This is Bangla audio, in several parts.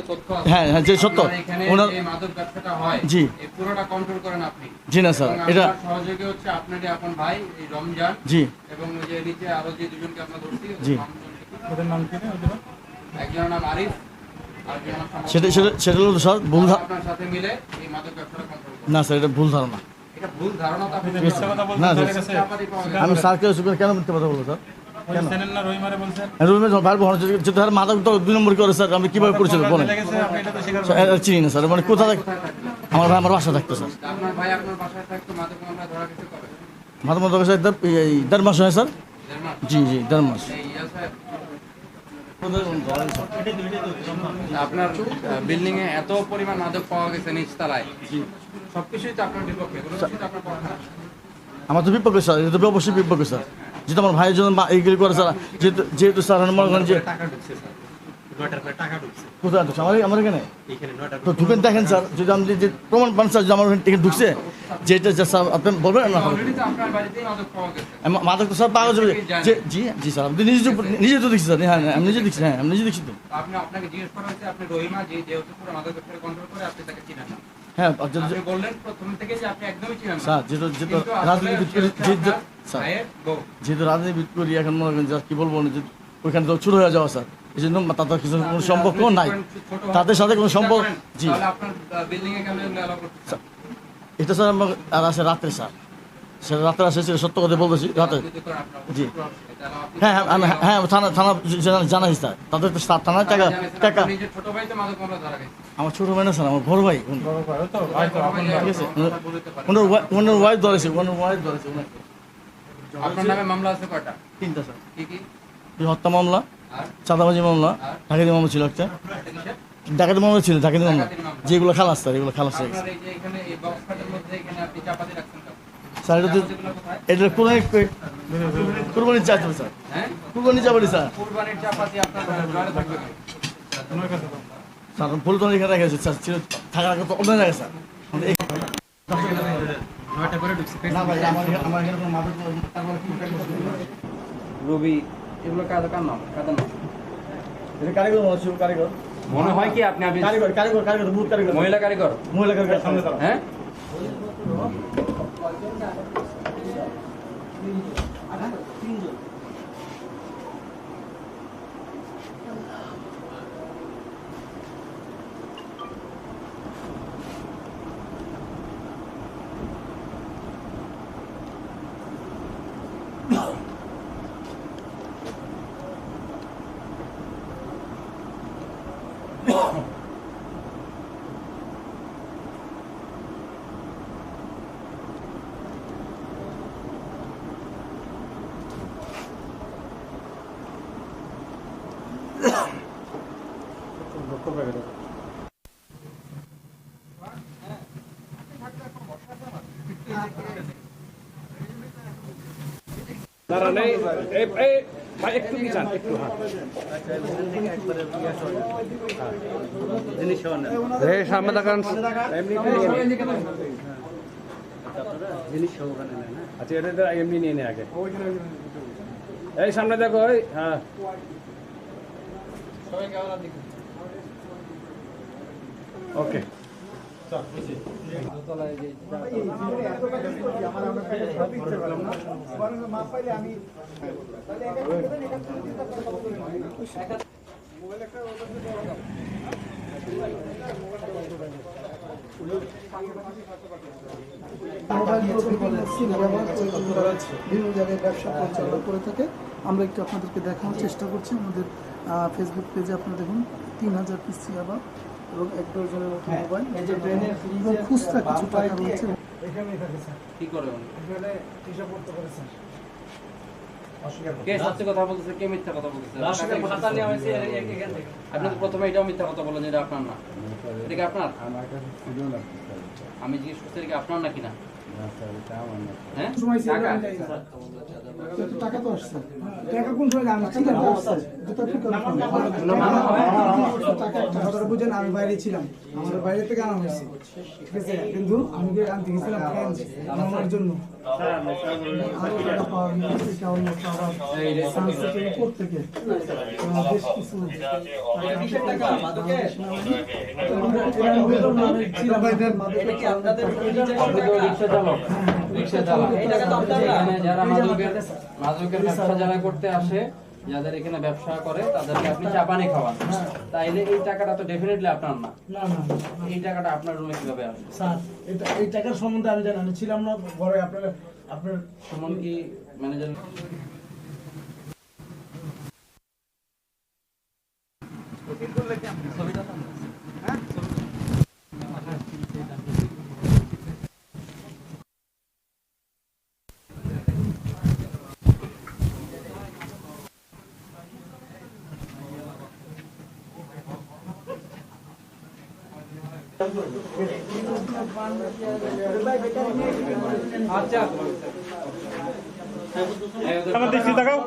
তথ্য আছে হ্যাঁ হ্যাঁ যে সত্য এখানে ওনার যে মাদক ব্যবসাটা হয় জি এই পুরোটা কন্ট্রোল করেন আপনি জি না স্যার এবং এটা আমার সহযোগী হচ্ছে আপনারই আপন ভাই এই রমজান জি এবং ওই যে নিচে আরো যে দুজনকে আমরা ধরছি জি ওদের নাম কি না একজনের নাম আরিফ আর একজনের নাম সেটা সেটা সেটা হলো স্যার ভুল আপনার সাথে মিলে এই মাদক ব্যবসাটা কন্ট্রোল করেন না স্যার এটা ভুল ধারণা এটা ভুল ধারণা তো আপনি মিথ্যা কথা বলছেন না, স্যারের কাছে চাপাতি পাওয়া গেছে। আমি স্যারকে কেন মিথ্যে কথা বলবো স্যার ওই চেনেন না রহিমারে বলছেন রুমে ভাই বোন যেহেতু স্যার মাদক তো 2 নম্বর করে স্যার আমি কিভাবে করেছিল বলেন লেগেছে আপনি এটা তো স্বীকার স্যার, এটা চিনি না স্যার মানে কোথা থেকে কোথায় থাকতেন? আমার ভাই আমার বাসা থাকতো স্যার আপনার ভাই আপনার বাসায় থাকতো মাদক মামলা ধরা গেছে কবে মাদক মাদক স্যার 1.5 মাস হয় স্যার দেড় মাস জি জি 1.5 মাস এই স্যার আপনার বিল্ডিং এ এত পরিমাণ মাদক পাওয়া গেছে নিচতলায় সবকিছুই তো আপনার বিপক্ষে কোনো কিছুই তো আপনার পক্ষে না। আমার তো বিপক্ষে স্যার এটা তো অবশ্যই বিপক্ষে স্যার যেহেতু আমার ভাইয়ের জন্য এইগুলি করে স্যার যেহেতু স্যার মনে করেন যে টাকা ঢুকছে স্যার 9টার পরে টাকা ঢুকছে কোথায় ঢুকছে আমার এখানে এখানে 9টার তো ঢুকেন দেখেন স্যার যদি আমি যে প্রমাণ পান স্যার যে আমার ওখানে টিকিট ঢুকছে যেটা যে স্যার আপনি বলবেন না অলরেডি তো আপনার বাড়িতেই মাদক পাওয়া গেছে মাদক তো স্যার পাওয়া যাবে যে জি জি স্যার আপনি নিজে তো দেখছি স্যার হ্যাঁ হ্যাঁ, আমি নিজে দেখছি হ্যাঁ আমি নিজে দেখছি তো তো আপনি আপনাকে জিজ্ঞেস করা হয়েছে আপনি রহিমা যে যেহেতু পুরো মাদক ব্যবসাকে কন্ট্রোল করে আপনি তাকে চিনেন না হ্যাঁ আপনি বললেন প্রথম থেকে যে আপনি একদমই চিনেন না স্যার যেহেতু কিন্তু আসলে রাজনীতি সে হচ্ছে আপনার স্যার ভাইয়ের বউ। যেহেতু রাজনীতি করি এখন মনে করেন যে কি বলবো না যে ওইখানে তো শুরু হয়ে যাওয়া স্যার এই জন্য তাদের কিছু কোনো সম্পর্ক নাই তাদের সাথে কোনো সম্পর্ক জি তাহলে আপনার বিল্ডিং এ কেন এগুলো allow করতেছেন? এটা স্যার আমার আর আসে রাত্রে স্যার সেটা রাত্রে আসে সেটা সত্য কথা বলতেছি রাতে রাজনীতি করেন আপনার জি। শত্রু আছে, তাহলে আপনি হ্যাঁ হ্যাঁ আমি হ্যাঁ থানা থানা জানাই স্যার তাদের তো থানার টাকা জানেন, টাকা আপনার নিজের ছোট ভাই তো মাদক মামলা ধরা গেছে। আমার ছোট ভাই না স্যার আমার বড় ভাই বড় ভাই তো ভাই তো আপন ভাই ঠিক আছে কথা বলতে পারেন। ওনার ওয়াইফ ধরেছে ওনার ওয়াইফ ধরেছে ওনাকে আপনার নামে মামলা আছে কয়টা? 3টা স্যার কি কি? এই হত্যা মামলা আর চাঁদাবাজি মামলা ডাকাতি মামলা ছিল একটা এটা কিসের? ডাকাতি মামলা ছিল ডাকাতি মামলা ডাকাতির মামলা। যেগুলো খালাস স্যার এগুলো খালাস হয়ে গেছে আপনার এই যে এখানে এই বক্স খাটের মধ্যে এখানে আপনি চাপাতি রাখছেন কেন? স্যার এটা তো চাপাতিগুলো কোথায়? এটা কুরবানির চাচ্ছিল স্যার হ্যাঁ? কুরবানি যাবানি স্যার কুরবানির চাপাতি আপনার ড্রয়ারে থাকবে কেন? ওনার কাছে দাও। স্যার ফুল তো এখানে রেখে গেছে স্যার ছিল থাকার কথা অন্য জায়গায় স্যার আমাদের এই- 9টা করে ঢুকছে না ভাই আমার এখানে কোনো মাদক রবি এগুলো কার নাম? কাদের নাম? এটা কারিগর মনে হচ্ছে কারিগর মনে হয় কি আপনি কারিগর কারিগর কারিগর বহুত কারিগর মহিলা কারিগর? মহিলা কারিগর সামনে দাঁড়াও হ্যাঁ? দাঁড়ান এই ভাই একটু পিছান একটু হ্যাঁ সামনে দেখান আচ্ছা এটা এমনি নিয়ে নে আগে এই সামনে দেখো এই হ্যাঁ ওকে বিভিন্ন জায়গায় ব্যবসা পরিচালনা করে থাকে। আমরা একটু আপনাদেরকে দেখানোর চেষ্টা করছি। আমাদের ফেসবুক পেজে আপনারা দেখুন 3000 পিস ইয়াবা এবং 1 ডজনের মতো মোবাইল এবং খুচরা কিছু টাকা রয়েছে। কি করে উনি? এখানে হিসাব করতে করেছেন কে সত্যি কথা বলতেছে কে মিথ্যা কথা বলতেছে? আপনি তো প্রথমে এটাও মিথ্যা কথা বললেন যে এটা আপনার না। এটা কি আপনার? আমি জিজ্ঞেস করছি এটা কি আপনার নাকি না? হ্যাঁ সময় ছিল টাকা? আমি যাই না। তো টাকা তো আসছে টাকা কোন সময় আমি ঠিক আছে যেটা ঠিক টাকা একটা বুঝেন আমি বাইরে ছিলাম আমার বাইরে থেকে আনা হয়েছে ঠিক আছে কিন্তু আমি যে আনতে গেছিলাম ফ্রেন্ড আমার জন্য আরো টাকা পাওয়া গেছে কারণ সানসেটের উপর থেকে বেশ কিছু টাকা মাদকে আপনি তো রিক্সা চালক এখানে যারা মাদকের ব্যবসা যারা করতে আসে, যাদের এখানে ব্যবসা করে তাদেরকে আপনি চা পানি খাওয়ান, তাইলে এই টাকাটা তো ডেফিনেটলি আপনার না। না না এই টাকাটা আপনার রুমে কিভাবে আসবে? স্যার এটা এই টাকার সম্বন্ধে আমি জানি আমি ছিলাম না ঘরে আপনার সুমন কি ম্যানেজার? আচ্ছা আমার দিকে তাকাও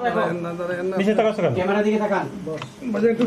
নিচে তাকাও সকাল ক্যামেরা দিকে তাকান বাজার একটু